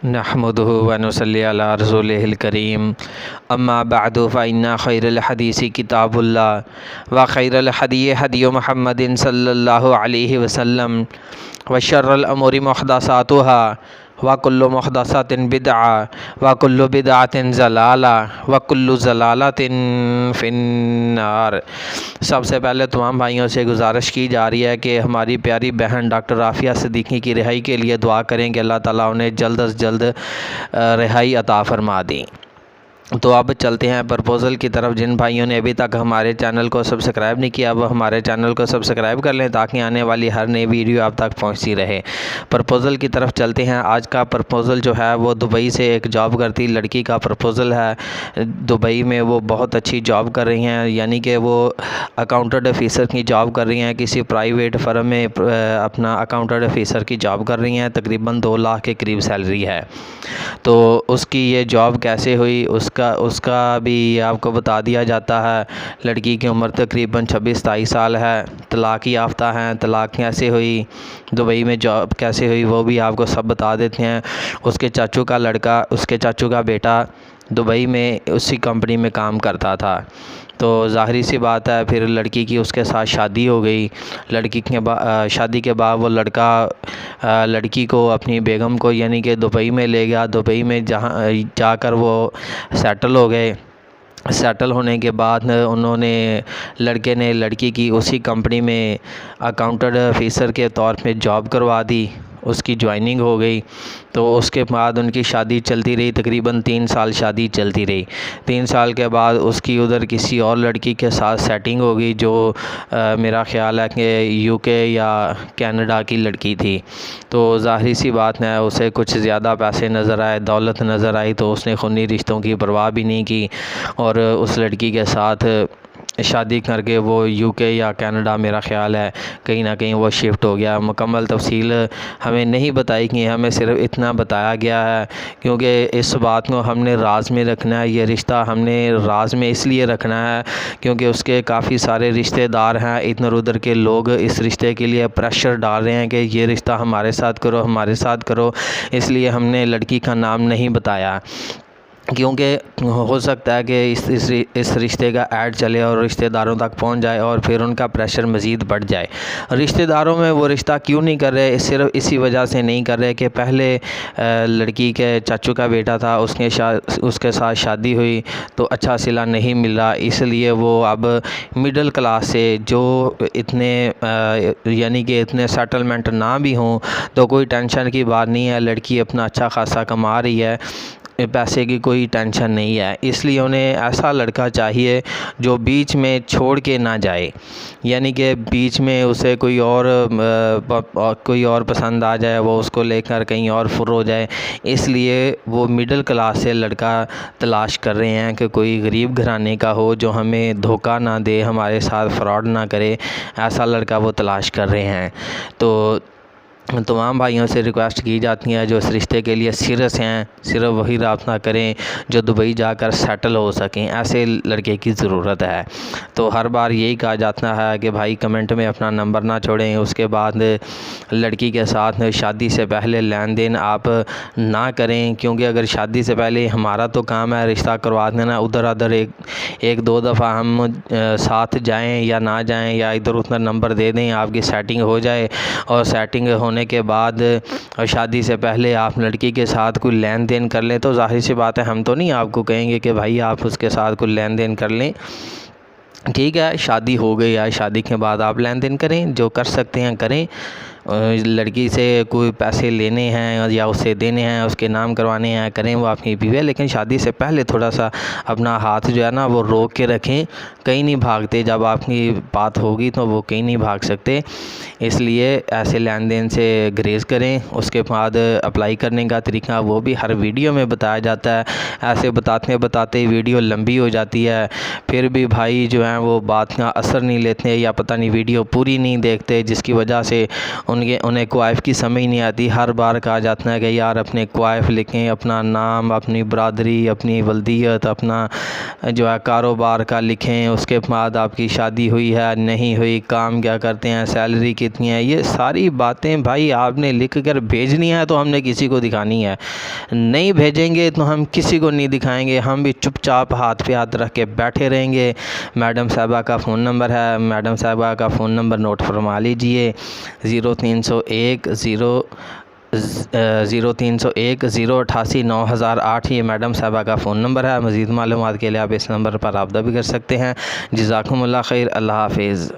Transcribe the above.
नहमदुहु व नुसल्ली अला रसूलिहिल करीम अम्मा बअदु फ़इन्ना खैरल हदीसी किताबुल्लाह व खैरल हदी हदी मुहम्मदिन सल्लल्लाहु अलैहि वसल्लम व शर्रल अमूरि मुहदसातुहा व कुल्लु मुहदसातिन बिदअ व कुल्लु बिदअतिन ज़लाला व कुल्लु ज़लालतिन फिन्नार। सबसे पहले तमाम भाइयों से गुजारिश की जा रही है कि हमारी प्यारी बहन डॉक्टर आफिया सिद्दीकी की रिहाई के लिए दुआ करें कि अल्लाह ताला उन्हें जल्द अज़ जल्द रिहाई अता फरमा दें। तो अब चलते हैं प्रपोज़ल की तरफ। जिन भाइयों ने अभी तक हमारे चैनल को सब्सक्राइब नहीं किया वो हमारे चैनल को सब्सक्राइब कर लें ताकि आने वाली हर नई वीडियो आप तक पहुंचती रहे। प्रपोज़ल की तरफ चलते हैं। आज का प्रपोज़ल जो है वो दुबई से एक जॉब करती लड़की का प्रपोज़ल है। दुबई में वो बहुत अच्छी जॉब कर रही हैं, यानी कि वो अकाउंटेंट ऑफ़िसर की जॉब कर रही हैं। किसी प्राइवेट फर्म में अपना अकाउंटेंट ऑफ़िसर की जॉब कर रही हैं। तकरीबन 2 लाख के करीब सैलरी है। तो उसकी ये जॉब कैसे हुई उसका भी आपको बता दिया जाता है। लड़की की उम्र तकरीबन 26-27 साल है, तलाक़ याफ्ता हैं। तलाक़ कैसे हुई, दुबई में जॉब कैसे हुई, वो भी आपको सब बता देते हैं। उसके चाचू का बेटा दुबई में उसी कंपनी में काम करता था। तो ज़ाहिर सी बात है फिर लड़की की उसके साथ शादी हो गई। शादी के बाद वो लड़का लड़की को अपनी बेगम को यानी कि दुबई में ले गया। दुबई में जहाँ जाकर वो सेटल हो गए। सेटल होने के बाद लड़के ने लड़की की उसी कंपनी में अकाउंटेंट ऑफ़िसर के तौर पे जॉब करवा दी। उसकी ज्वाइनिंग हो गई। तो उसके बाद उनकी शादी चलती रही, तकरीबन 3 साल शादी चलती रही। 3 साल के बाद उसकी उधर किसी और लड़की के साथ सेटिंग हो गई जो मेरा ख़्याल है कि यूके या कनाडा की लड़की थी। तो ज़ाहिर सी बात है उसे कुछ ज़्यादा पैसे नज़र आए, दौलत नज़र आई, तो उसने खूनी रिश्तों की परवाह भी नहीं की और उस लड़की के साथ शादी करके वो यूके या कनाडा मेरा ख़्याल है कहीं ना कहीं वो शिफ्ट हो गया। मुकम्मल तफसील हमें नहीं बताई गई, हमें सिर्फ इतना बताया गया है क्योंकि इस बात को हमने राज में रखना है। ये रिश्ता हमने राज में इसलिए रखना है क्योंकि उसके काफ़ी सारे रिश्तेदार हैं। इधर उधर के लोग इस रिश्ते के लिए प्रेशर डाल रहे हैं कि ये रिश्ता हमारे साथ करो, हमारे साथ करो, इसलिए हमने लड़की का नाम नहीं बताया क्योंकि हो सकता है कि इस रिश्ते का ऐड चले और रिश्तेदारों तक पहुंच जाए और फिर उनका प्रेशर मज़ीद बढ़ जाए। रिश्तेदारों में वो रिश्ता क्यों नहीं कर रहे, सिर्फ इसी वजह से नहीं कर रहे कि पहले लड़की के चाचू का बेटा था, उसके साथ शादी हुई तो अच्छा सिला नहीं मिला, इसलिए वो अब मिडिल क्लास से जो इतने यानी कि इतने सेटलमेंट ना भी हों तो कोई टेंशन की बात नहीं है। लड़की अपना अच्छा खासा कमा रही है, पैसे की कोई टेंशन नहीं है, इसलिए उन्हें ऐसा लड़का चाहिए जो बीच में छोड़ के ना जाए, यानी कि बीच में उसे कोई और पसंद आ जाए, वो उसको लेकर कहीं और फुर हो जाए। इसलिए वो मिडिल क्लास से लड़का तलाश कर रहे हैं कि कोई गरीब घराने का हो जो हमें धोखा ना दे, हमारे साथ फ्रॉड ना करे, ऐसा लड़का वो तलाश कर रहे हैं। तो तमाम भाइयों से रिक्वेस्ट की जाती है जो इस रिश्ते के लिए सीरियस हैं सिर्फ वही रब्ता करें जो दुबई जाकर सेटल हो सकें, ऐसे लड़के की ज़रूरत है। तो हर बार यही कहा जाता है कि भाई कमेंट में अपना नंबर ना छोड़ें। उसके बाद लड़की के साथ शादी से पहले लेन देन आप ना करें क्योंकि अगर शादी से पहले हमारा तो काम है रिश्ता करवा देना, उधर उधर एक दो दफ़ा हम साथ जाएँ या ना जाएँ या इधर उधर नंबर दे दें, आपकी सेटिंग हो जाए और सेटिंग होने के बाद शादी से पहले आप लड़की के साथ कोई लेन देन कर लें तो ज़ाहिर सी बात है हम तो नहीं आपको कहेंगे कि भाई आप उसके साथ कोई लेन देन कर लें। ठीक है, शादी हो गई है, शादी के बाद आप लेन देन करें, जो कर सकते हैं करें। लड़की से कोई पैसे लेने हैं या उसे देने हैं, उसके नाम करवाने हैं, करें, वो आपकी बीवी है, लेकिन शादी से पहले थोड़ा सा अपना हाथ जो है ना वो रोक के रखें। कहीं नहीं भागते, जब आपकी बात होगी तो वो कहीं नहीं भाग सकते, इसलिए ऐसे लेन देन से ग्रेज़ करें। उसके बाद अप्लाई करने का तरीका वो भी हर वीडियो में बताया जाता है। ऐसे बताते बताते वीडियो लंबी हो जाती है, फिर भी भाई जो हैं वो बात का असर नहीं लेते या पता नहीं वीडियो पूरी नहीं देखते, जिसकी वजह से انہیں کوائف کی سمجھ نہیں آتی، ہر بار کہا جاتا ہے کہ یار اپنے کوائف لکھیں، اپنا نام، اپنی برادری، اپنی ولدیت، اپنا جو ہے کاروبار کا لکھیں، اس کے بعد آپ کی شادی ہوئی ہے نہیں ہوئی، کام کیا کرتے ہیں، سیلری کتنی ہے، یہ ساری باتیں بھائی آپ نے لکھ کر بھیجنی ہے تو ہم نے کسی کو دکھانی ہے، نہیں بھیجیں گے تو ہم کسی کو نہیں دکھائیں گے، ہم بھی چپ چاپ ہاتھ پہ ہاتھ رکھ کے بیٹھے رہیں گے۔ میڈم صاحبہ کا فون نمبر ہے، میڈم صاحبہ کا فون نمبر نوٹ فرما لیجئے، 0301 یہ میڈم صاحبہ کا فون نمبر ہے۔ مزید معلومات کے لیے آپ اس نمبر پر رابطہ بھی کر سکتے ہیں۔ جزاکم اللہ خیر، اللہ حافظ۔